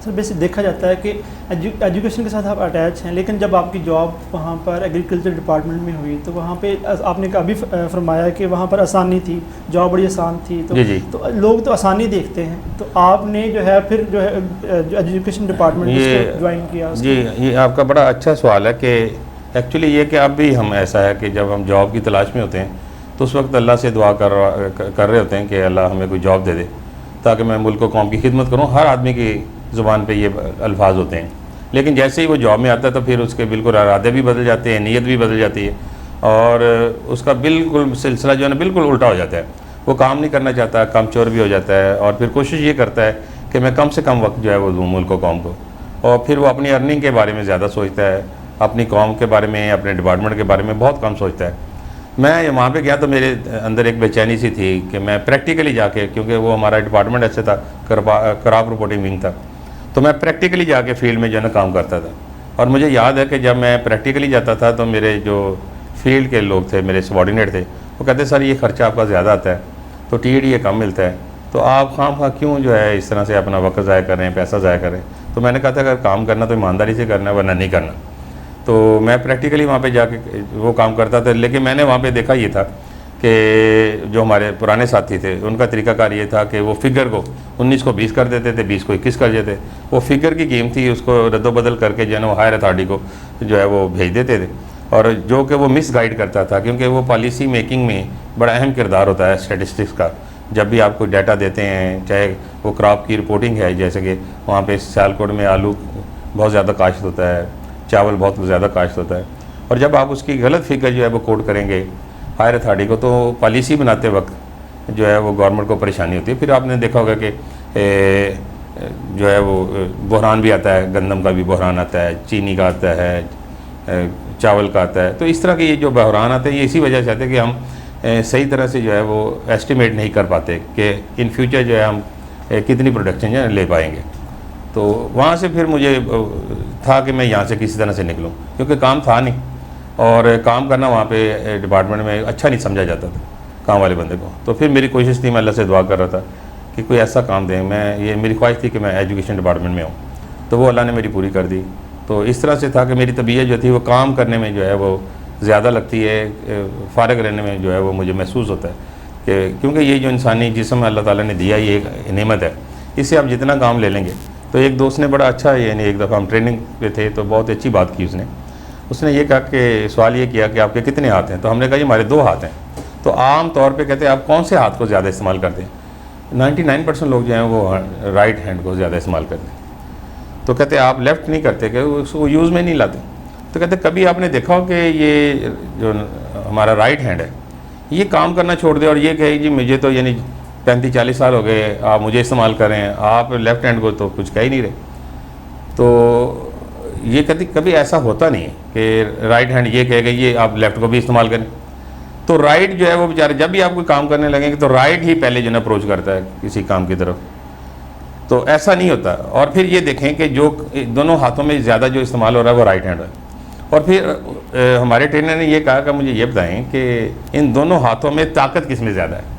سر basic دیکھا جاتا ہے کہ ایجوکیشن کے ساتھ آپ اٹیچ ہیں، لیکن جب آپ کی جاب وہاں پر ایگریکلچر ڈپارٹمنٹ میں ہوئی تو وہاں پہ آپ نے ابھی فرمایا کہ وہاں پر آسانی تھی، جاب بڑی آسان تھی، تو لوگ تو آسانی دیکھتے ہیں، تو آپ نے جو ہے پھر جو ہے ایجوکیشن ڈپارٹمنٹ کو جوائن کیا؟ جی یہ آپ کا بڑا اچھا سوال ہے کہ ایکچولی یہ کہ اب بھی ہم ایسا ہے کہ جب ہم جاب کی تلاش میں ہوتے ہیں تو اس وقت اللہ سے دعا کر رہے ہوتے ہیں کہ اللہ ہمیں کوئی جاب دے دے تاکہ میں ملک و قوم کی خدمت کروں. ہر آدمی کی زبان پہ یہ الفاظ ہوتے ہیں، لیکن جیسے ہی وہ جاب میں آتا ہے تو پھر اس کے بالکل ارادے بھی بدل جاتے ہیں، نیت بھی بدل جاتی ہے، اور اس کا بالکل سلسلہ جو ہے نا بالکل الٹا ہو جاتا ہے. وہ کام نہیں کرنا چاہتا، کام چور بھی ہو جاتا ہے، اور پھر کوشش یہ کرتا ہے کہ میں کم سے کم وقت جو ہے وہ دوں ملک و قوم کو، اور پھر وہ اپنی ارننگ کے بارے میں زیادہ سوچتا ہے، اپنی قوم کے بارے میں، اپنے ڈپارٹمنٹ کے بارے میں بہت کم سوچتا ہے. میں وہاں پہ گیا تو میرے اندر ایک بے چینی سی تھی کہ میں پریکٹیکلی جا کے، کیونکہ وہ ہمارا ڈپارٹمنٹ ایسے تھا، کراپ رپورٹنگ ونگ تھا، تو میں پریکٹیکلی جا کے فیلڈ میں جو ہے نا کام کرتا تھا. اور مجھے یاد ہے کہ جب میں پریکٹیکلی جاتا تھا تو میرے جو فیلڈ کے لوگ تھے، میرے سبارڈینیٹ تھے، وہ کہتے سر یہ خرچہ آپ کا زیادہ آتا ہے، تو ٹی ڈی یہ کم ملتا ہے، تو آپ خواہ کیوں جو ہے اس طرح سے اپنا وقت ضائع کر رہے ہیں، پیسہ ضائع کر رہے ہیں. تو میں نے کہا تھا اگر کام کرنا تو ایمانداری سے کرنا ہے، ورنہ نہیں کرنا. تو میں پریکٹیکلی وہاں پہ جا کے وہ کام کرتا تھا. لیکن میں نے وہاں پہ دیکھا یہ تھا کہ جو ہمارے پرانے ساتھی تھے ان کا طریقہ کار یہ تھا کہ وہ فگر کو 19 کو 20 کر دیتے تھے، 20 کو 21 کر دیتے. وہ فگر کی گیم تھی، اس کو رد و بدل کر کے جو ہے نا وہ ہائر اتھارٹی کو جو ہے وہ بھیج دیتے تھے، اور جو کہ وہ مس گائیڈ کرتا تھا، کیونکہ وہ پالیسی میکنگ میں بڑا اہم کردار ہوتا ہے اسٹیٹسٹکس کا. جب بھی آپ کو ڈیٹا دیتے ہیں، چاہے وہ کراپ کی رپورٹنگ ہے، جیسے کہ وہاں پہ سیالکوٹ میں آلو بہت زیادہ کاشت ہوتا ہے، چاول بہت زیادہ کاشت ہوتا ہے، اور جب آپ اس کی غلط فگر جو ہے وہ کوٹ کریں گے ہائر اتھارٹی کو تو پالیسی بناتے وقت جو ہے وہ گورنمنٹ کو پریشانی ہوتی ہے. پھر آپ نے دیکھا ہوگا کہ جو ہے وہ بحران بھی آتا ہے، گندم کا بھی بحران آتا ہے، چینی کا آتا ہے، چاول کا آتا ہے. تو اس طرح کے یہ جو بحران آتے ہیں یہ اسی وجہ سے آتے ہیں کہ ہم صحیح طرح سے جو ہے وہ ایسٹیمیٹ نہیں کر پاتے کہ ان فیوچر جو ہے ہم کتنی پروڈکشن جو ہے لے پائیں گے. تو وہاں سے پھر مجھے تھا کہ میں یہاں سے کسی طرح سے نکلوں، کیونکہ کام تھا نہیں، اور کام کرنا وہاں پہ ڈپارٹمنٹ میں اچھا نہیں سمجھا جاتا تھا کام والے بندے کو. تو پھر میری کوشش تھی، میں اللہ سے دعا کر رہا تھا کہ کوئی ایسا کام دیں. یہ میری خواہش تھی کہ میں ایجوکیشن ڈپارٹمنٹ میں ہوں، تو وہ اللہ نے میری پوری کر دی. تو اس طرح سے تھا کہ میری طبیعت جو تھی وہ کام کرنے میں جو ہے وہ زیادہ لگتی ہے، فارغ رہنے میں جو ہے وہ مجھے محسوس ہوتا ہے کہ کیونکہ یہ جو انسانی جسم اللہ تعالیٰ نے دیا یہ ایک نعمت ہے، اس سے آپ جتنا کام لے لیں گے. تو ایک دوست نے بڑا اچھا، یعنی ایک دفعہ ہم ٹریننگ پہ تھے تو بہت اچھی بات کی اس نے یہ کہا کہ سوال یہ کیا کہ آپ کے کتنے ہاتھ ہیں؟ تو ہم نے کہا یہ ہمارے 2 ہاتھ ہیں. تو عام طور پہ کہتے ہیں آپ کون سے ہاتھ کو زیادہ استعمال کرتے ہیں؟ 99% لوگ جو ہیں وہ رائٹ ہینڈ کو زیادہ استعمال کرتے ہیں. تو کہتے ہیں آپ لیفٹ نہیں کرتے کہ اس کو یوز میں نہیں لاتے. تو کہتے ہیں کبھی آپ نے دیکھا ہو کہ یہ جو ہمارا رائٹ ہینڈ ہے یہ کام کرنا چھوڑ دے اور یہ کہے جی مجھے تو یعنی 35-40 سال ہو گئے آپ مجھے استعمال کریں، آپ لیفٹ ہینڈ کو تو کچھ کہہ ہی نہیں رہے. تو یہ کبھی ایسا ہوتا نہیں ہے کہ رائٹ ہینڈ یہ کہے گا یہ آپ لیفٹ کو بھی استعمال کریں. تو رائٹ جو ہے وہ بیچارے جب بھی آپ کوئی کام کرنے لگیں گے تو رائٹ ہی پہلے جو ہے اپروچ کرتا ہے کسی کام کی طرف. تو ایسا نہیں ہوتا. اور پھر یہ دیکھیں کہ جو دونوں ہاتھوں میں زیادہ جو استعمال ہو رہا ہے وہ رائٹ ہینڈ ہے. اور پھر ہمارے ٹرینر نے یہ کہا کہ مجھے یہ بتائیں کہ ان دونوں ہاتھوں میں طاقت کس میں زیادہ ہے؟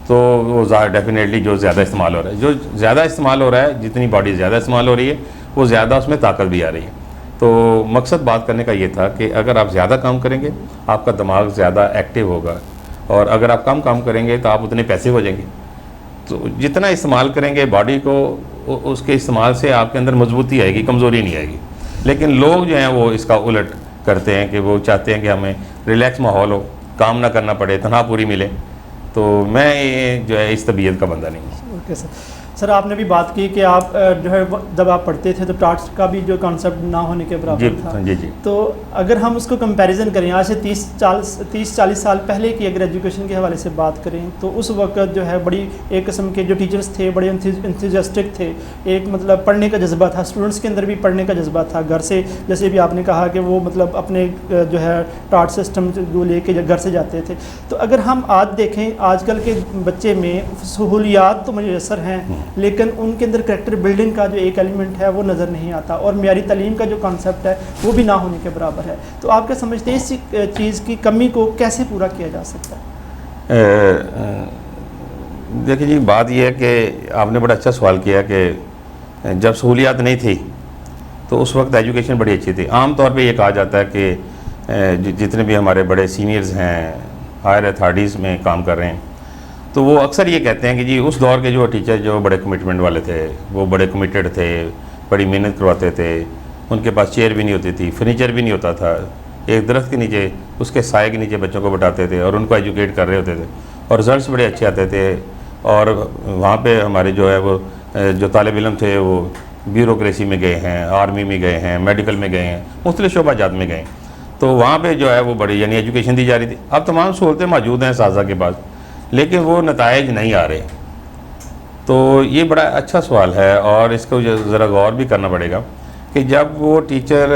تو وہ ڈیفینیٹلی جو زیادہ استعمال ہو رہا ہے، جو زیادہ استعمال ہو رہا ہے، جتنی باڈی زیادہ استعمال ہو رہی ہے وہ زیادہ اس میں طاقت بھی آ رہی ہے. تو مقصد بات کرنے کا یہ تھا کہ اگر آپ زیادہ کام کریں گے آپ کا دماغ زیادہ ایکٹیو ہوگا، اور اگر آپ کم کام کریں گے تو آپ اتنے پیسے ہو جائیں گے. تو جتنا استعمال کریں گے باڈی کو اس کے استعمال سے آپ کے اندر مضبوطی آئے گی، کمزوری نہیں آئے گی. لیکن لوگ جو ہیں وہ اس کا الٹ کرتے ہیں کہ وہ چاہتے ہیں کہ ہمیں ریلیکس ماحول ہو، کام نہ کرنا پڑے، تنہا پوری ملے. تو میں جو ہے اس طبیعت کا بندہ نہیں ہوں. اوکے سر آپ نے بھی بات کی کہ آپ جو ہے جب آپ پڑھتے تھے تو ٹارٹس کا بھی جو کانسیپٹ نہ ہونے کے برابر تھا. جی. تو اگر ہم اس کو کمپیریزن کریں آج سے 30-40 سال پہلے کی اگر ایجوکیشن کے حوالے سے بات کریں تو اس وقت جو ہے بڑی ایک قسم کے جو ٹیچرز تھے بڑے انتھوزیاسٹک تھے، ایک مطلب پڑھنے کا جذبہ تھا، اسٹوڈنٹس کے اندر بھی پڑھنے کا جذبہ تھا. گھر سے جیسے بھی آپ نے کہا کہ وہ مطلب اپنے جو ہے ٹارٹ سسٹم کو لے کے گھر سے جاتے تھے. تو اگر ہم آج دیکھیں آج کل کے بچے میں سہولیات تو میسر ہیں لیکن ان کے اندر کریکٹر بلڈنگ کا جو ایک ایلیمنٹ ہے وہ نظر نہیں آتا، اور معیاری تعلیم کا جو کانسیپٹ ہے وہ بھی نہ ہونے کے برابر ہے. تو آپ کیا سمجھتے ہیں اس چیز کی کمی کو کیسے پورا کیا جا سکتا ہے؟ دیکھیں جی بات یہ ہے کہ آپ نے بڑا اچھا سوال کیا کہ جب سہولیات نہیں تھی تو اس وقت ایجوکیشن بڑی اچھی تھی. عام طور پہ یہ کہا جاتا ہے کہ جتنے بھی ہمارے بڑے سینئرز ہیں ہائر اتھارٹیز میں کام کر رہے ہیں تو وہ اکثر یہ کہتے ہیں کہ جی اس دور کے جو ٹیچر جو بڑے کمٹمنٹ والے تھے, وہ بڑے کمیٹڈ تھے, بڑی محنت کرواتے تھے, ان کے پاس چیئر بھی نہیں ہوتی تھی, فرنیچر بھی نہیں ہوتا تھا, ایک درخت کے نیچے اس کے سائے کے نیچے بچوں کو بٹھاتے تھے اور ان کو ایجوکیٹ کر رہے ہوتے تھے اور رزلٹس بڑے اچھے آتے تھے. اور وہاں پہ ہمارے جو ہے وہ جو طالب علم تھے وہ بیوروکریسی میں گئے ہیں, آرمی میں گئے ہیں, میڈیکل میں گئے ہیں, مختلف شعبہ جات میں گئے ہیں, تو وہاں پہ جو ہے وہ بڑی یعنی ایجوکیشن دی جا رہی تھی. اب تمام سہولتیں موجود ہیں اساتذہ کے پاس لیکن وہ نتائج نہیں آ رہے. تو یہ بڑا اچھا سوال ہے اور اس کو ذرا غور بھی کرنا پڑے گا کہ جب وہ ٹیچر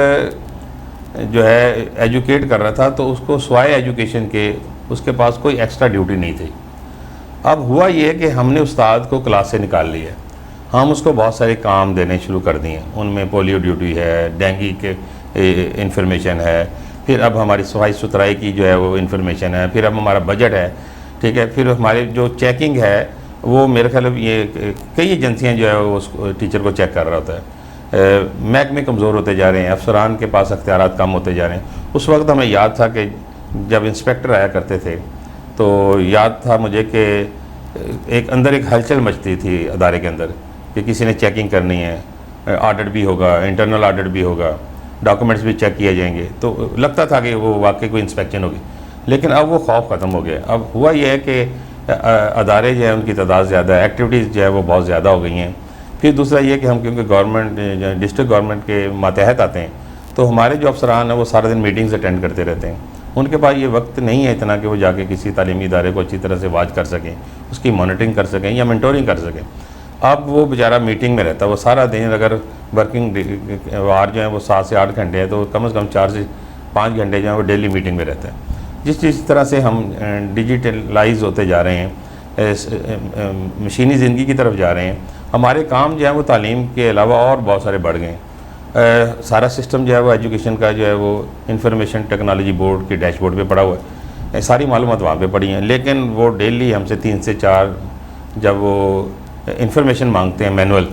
جو ہے ایجوکیٹ کر رہا تھا تو اس کو سوائے ایجوکیشن کے اس کے پاس کوئی ایکسٹرا ڈیوٹی نہیں تھی. اب ہوا یہ کہ ہم نے استاد کو کلاس سے نکال لیا, ہم اس کو بہت سارے کام دینے شروع کر دیے. ان میں پولیو ڈیوٹی ہے, ڈینگی کے انفارمیشن ہے, پھر اب ہماری صفائی ستھرائی کی جو ہے وہ انفارمیشن ہے, پھر اب ہمارا بجٹ ہے, ٹھیک ہے, پھر ہمارے جو چیکنگ ہے وہ میرے خیال میں یہ کئی ایجنسیاں جو ہے وہ اس ٹیچر کو چیک کر رہا ہوتا ہے. محکمے کمزور ہوتے جا رہے ہیں, افسران کے پاس اختیارات کم ہوتے جا رہے ہیں. اس وقت ہمیں یاد تھا کہ جب انسپیکٹر آیا کرتے تھے تو یاد تھا مجھے کہ ایک اندر ایک ہلچل مچتی تھی ادارے کے اندر کہ کسی نے چیکنگ کرنی ہے, آڈٹ بھی ہوگا, انٹرنل آڈٹ بھی ہوگا, ڈاکومنٹس بھی چیک کیے جائیں گے. تو لگتا تھا کہ وہ واقعی کوئی انسپیکشن ہوگی, لیکن اب وہ خوف ختم ہو گیا. اب ہوا یہ ہے کہ ادارے جو ہیں ان کی تعداد زیادہ ہے, ایکٹیویٹیز جو ہے وہ بہت زیادہ ہو گئی ہیں. پھر دوسرا یہ کہ ہم کیونکہ گورنمنٹ ڈسٹرکٹ گورنمنٹ کے ماتحت آتے ہیں تو ہمارے جو افسران ہیں وہ سارا دن میٹنگز اٹینڈ کرتے رہتے ہیں. ان کے پاس یہ وقت نہیں ہے اتنا کہ وہ جا کے کسی تعلیمی ادارے کو اچھی طرح سے واچ کر سکیں, اس کی مانیٹرنگ کر سکیں یا مینٹورنگ کر سکیں. اب وہ بیچارہ میٹنگ میں رہتا ہے, وہ سارا دن اگر ورکنگ آور جو ہیں وہ 7 سے 8 گھنٹے ہیں تو کم از کم 4 سے 5 گھنٹے جو ہیں وہ ڈیلی میٹنگ میں رہتا ہے. جس طرح سے ہم ڈیجیٹلائز ہوتے جا رہے ہیں, مشینی زندگی کی طرف جا رہے ہیں, ہمارے کام جو ہے وہ تعلیم کے علاوہ اور بہت سارے بڑھ گئے ہیں. سارا سسٹم جو ہے وہ ایجوکیشن کا جو ہے وہ انفارمیشن ٹیکنالوجی بورڈ کے ڈیش بورڈ پہ پڑا ہوا ہے, ساری معلومات وہاں پہ پڑی ہیں. لیکن وہ ڈیلی ہم سے 3 سے 4 جب وہ انفارمیشن مانگتے ہیں مینول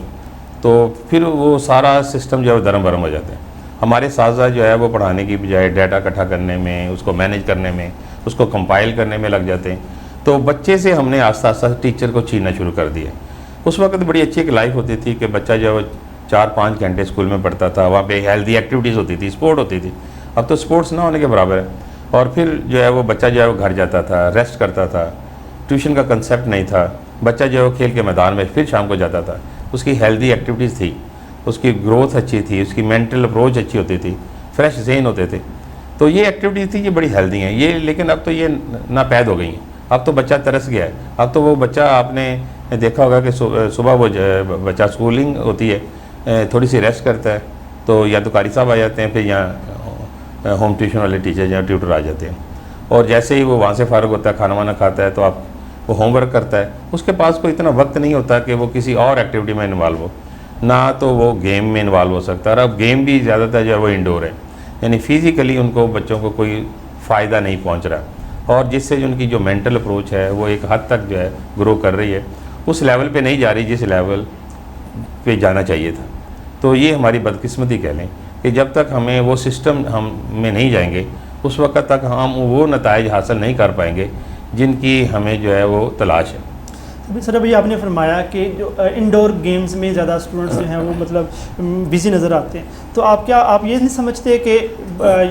تو پھر وہ سارا سسٹم جو ہے وہ درم برم ہو جاتے ہیں. ہمارے اساتذہ جو ہے وہ پڑھانے کی بجائے ڈیٹا اکٹھا کرنے میں, اس کو مینیج کرنے میں, اس کو کمپائل کرنے میں لگ جاتے ہیں. تو بچے سے ہم نے آہستہ آہستہ ٹیچر کو چھیننا شروع کر دیا. اس وقت بڑی اچھی ایک لائف ہوتی تھی کہ بچہ جو ہے وہ 4-5 گھنٹے اسکول میں پڑھتا تھا, وہاں پہ ہیلدی ایکٹیویٹیز ہوتی تھی, اسپورٹ ہوتی تھی. اب تو اسپورٹس نہ ہونے کے برابر ہے. اور پھر جو ہے وہ بچہ جو ہے وہ گھر جاتا تھا, ریسٹ کرتا تھا, ٹیوشن کا کنسیپٹ نہیں تھا. بچہ جو ہے وہ کھیل کے میدان میں پھر شام کو جاتا تھا, اس کی ہیلدی ایکٹیویٹیز تھی, اس کی گروتھ اچھی تھی, اس کی مینٹل اپروچ اچھی ہوتی تھی, فریش ذہن ہوتے تھے. تو یہ ایکٹیویٹیز تھی, یہ بڑی ہیلدی ہیں یہ. لیکن اب تو یہ ناپید ہو گئی ہیں. اب تو بچہ ترس گیا ہے. اب تو وہ بچہ آپ نے دیکھا ہوگا کہ صبح وہ بچہ اسکولنگ ہوتی ہے, تھوڑی سی ریسٹ کرتا ہے تو یا تو قاری صاحب آ جاتے ہیں, پھر یہاں ہوم ٹیوشن والے ٹیچر یا ٹیوٹر آ جاتے ہیں. اور جیسے ہی وہ وہاں سے فارغ ہوتا ہے, کھانا وانا کھاتا ہے, تو آپ وہ ہوم ورک کرتا ہے. اس کے پاس کوئی اتنا وقت نہیں ہوتا کہ وہ کسی اور ایکٹیویٹی میں انوالو ہو, نہ تو وہ گیم میں انوالو ہو سکتا ہے. اور اب گیم بھی زیادہ تر جو ہے وہ انڈور ہے, یعنی فزیکلی ان کو بچوں کو کوئی فائدہ نہیں پہنچ رہا. اور جس سے ان کی جو مینٹل اپروچ ہے وہ ایک حد تک جو ہے گرو کر رہی ہے, اس لیول پہ نہیں جا رہی جس لیول پہ جانا چاہیے تھا. تو یہ ہماری بدقسمتی کہہ لیں کہ جب تک ہمیں وہ سسٹم ہم میں نہیں جائیں گے اس وقت تک ہم وہ نتائج حاصل نہیں کر پائیں گے جن کی ہمیں جو ہے وہ تلاش ہے. سر ابھی آپ نے فرمایا کہ جو انڈور گیمز میں زیادہ اسٹوڈنٹس جو ہیں وہ مطلب بزی نظر آتے ہیں, تو آپ یہ نہیں سمجھتے کہ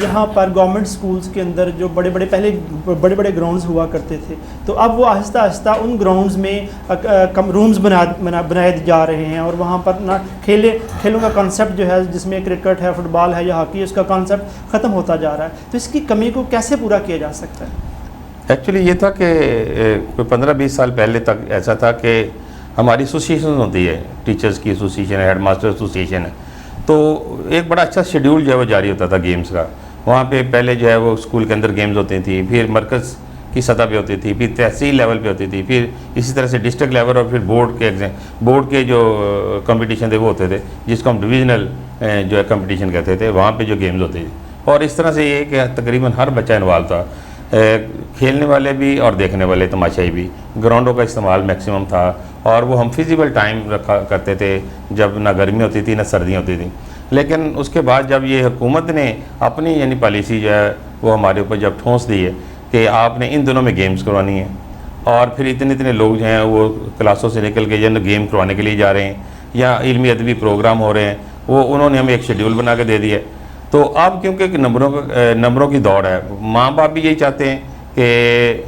یہاں پر گورنمنٹ اسکولس کے اندر جو پہلے بڑے بڑے گراؤنڈز ہوا کرتے تھے تو اب وہ آہستہ آہستہ ان گراؤنڈز میں رومز بنائے جا رہے ہیں اور وہاں پر نہ کھیلوں کا کانسیپٹ جو ہے جس میں کرکٹ ہے, فٹ بال ہے یا ہاکی, اس کا کانسیپٹ ختم ہوتا جا رہا ہے. تو اس کی کمی کو کیسے پورا کیا جا سکتا ہے؟ ایکچولی یہ تھا کہ کوئی 15-20 سال پہلے تک ایسا تھا کہ ہماری ایسوسیشن ہوتی ہے, ٹیچرز کی ایسوسیشن ہے, ہیڈ ماسٹر ایسوسیشن ہے, تو ایک بڑا اچھا شیڈیول جو ہے وہ جاری ہوتا تھا گیمز کا. وہاں پہ پہلے جو ہے وہ اسکول کے اندر گیمز ہوتی تھیں, پھر مرکز کی سطح پہ ہوتی تھی, پھر تحصیل لیول پہ ہوتی تھی, پھر اسی طرح سے ڈسٹرکٹ لیول اور پھر بورڈ کے جو کمپٹیشن تھے وہ ہوتے تھے جس کو ہم ڈویژنل جو ہے کمپٹیشن کہتے تھے, وہاں پہ جو گیمز ہوتے تھے. اور اس طرح سے یہ کہ تقریباً ہر بچہ انوالو تھا. کھیلنے والے بھی اور دیکھنے والے تماشائی بھی. گراؤنڈوں کا استعمال میکسیمم تھا اور وہ ہم فیزیبل ٹائم رکھا کرتے تھے جب نہ گرمی ہوتی تھی نہ سردیاں ہوتی تھیں. لیکن اس کے بعد جب یہ حکومت نے اپنی یعنی پالیسی جو ہے وہ ہمارے اوپر جب ٹھونس دی ہے کہ آپ نے ان دنوں میں گیمز کروانی ہیں اور پھر اتنے لوگ جو ہیں وہ کلاسوں سے نکل کے جو گیم کروانے کے لیے جا رہے ہیں یا علمی ادبی پروگرام ہو رہے ہیں, وہ انہوں نے ہمیں ایک شیڈیول بنا کے دے دیا ہے. تو اب کیونکہ نمبروں کی دوڑ ہے, ماں باپ بھی یہی چاہتے ہیں کہ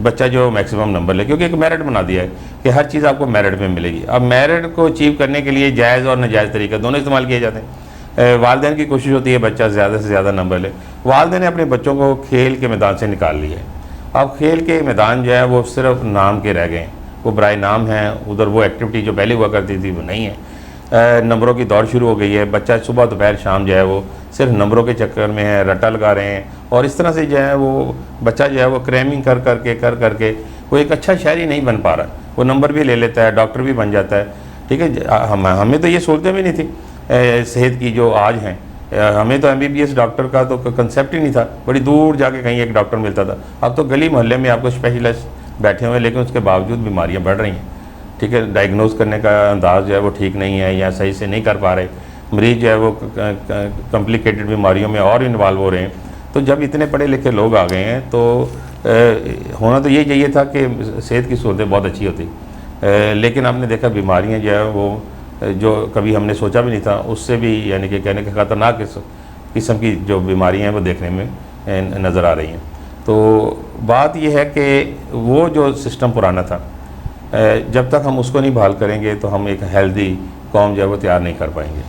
بچہ جو میکسیمم نمبر لے, کیونکہ ایک میرٹ بنا دیا ہے کہ ہر چیز آپ کو میرٹ میں ملے گی. اب میرٹ کو اچیو کرنے کے لیے جائز اور ناجائز طریقہ دونوں استعمال کیے جاتے ہیں. والدین کی کوشش ہوتی ہے بچہ زیادہ سے زیادہ نمبر لے. والدین نے اپنے بچوں کو کھیل کے میدان سے نکال لیا ہے. اب کھیل کے میدان جو ہے وہ صرف نام کے رہ گئے ہیں, وہ برائے نام ہیں. ادھر وہ ایکٹیویٹی جو پہلے ہوا کرتی تھی وہ نہیں ہے. نمبروں کی دوڑ شروع ہو گئی ہے. بچہ صبح دوپہر شام جو ہے وہ صرف نمبروں کے چکر میں ہے, رٹا لگا رہے ہیں. اور اس طرح سے جو ہے وہ بچہ جو ہے وہ کریمنگ کر کے وہ ایک اچھا شہری نہیں بن پا رہا. وہ نمبر بھی لے لیتا ہے, ڈاکٹر بھی بن جاتا ہے. ٹھیک ہے, ہمیں تو یہ سہولتیں بھی نہیں تھی صحت کی جو آج ہیں. ہمیں تو MBBS ڈاکٹر کا تو کنسیپٹ ہی نہیں تھا. بڑی دور جا کے کہیں ایک ڈاکٹر ملتا تھا. اب تو گلی محلے میں آپ کو اسپیشلسٹ بیٹھے ہوئے ہیں, لیکن اس کے باوجود بیماریاں بڑھ رہی ہیں. ٹھیک ہے, ڈائگنوز کرنے کا انداز جو ہے وہ ٹھیک نہیں ہے یا صحیح سے نہیں کر پا رہے. مریض جو ہے وہ کمپلیکیٹڈ بیماریوں میں اور انوالو ہو رہے ہیں. تو جب اتنے پڑھے لکھے لوگ آ گئے ہیں تو ہونا تو یہ چاہیے تھا کہ صحت کی صورتیں بہت اچھی ہوتی, لیکن آپ نے دیکھا بیماریاں جو ہے وہ جو کبھی ہم نے سوچا بھی نہیں تھا اس سے بھی یعنی کہ کہنے کے خطرناک قسم کی جو بیماریاں ہیں وہ دیکھنے میں نظر آ رہی ہیں. تو بات یہ ہے کہ وہ جو سسٹم پرانا تھا, جب تک ہم اس کو نہیں بحال کریں گے تو ہم ایک ہیلدی قوم جو ہے وہ تیار نہیں کر پائیں گے.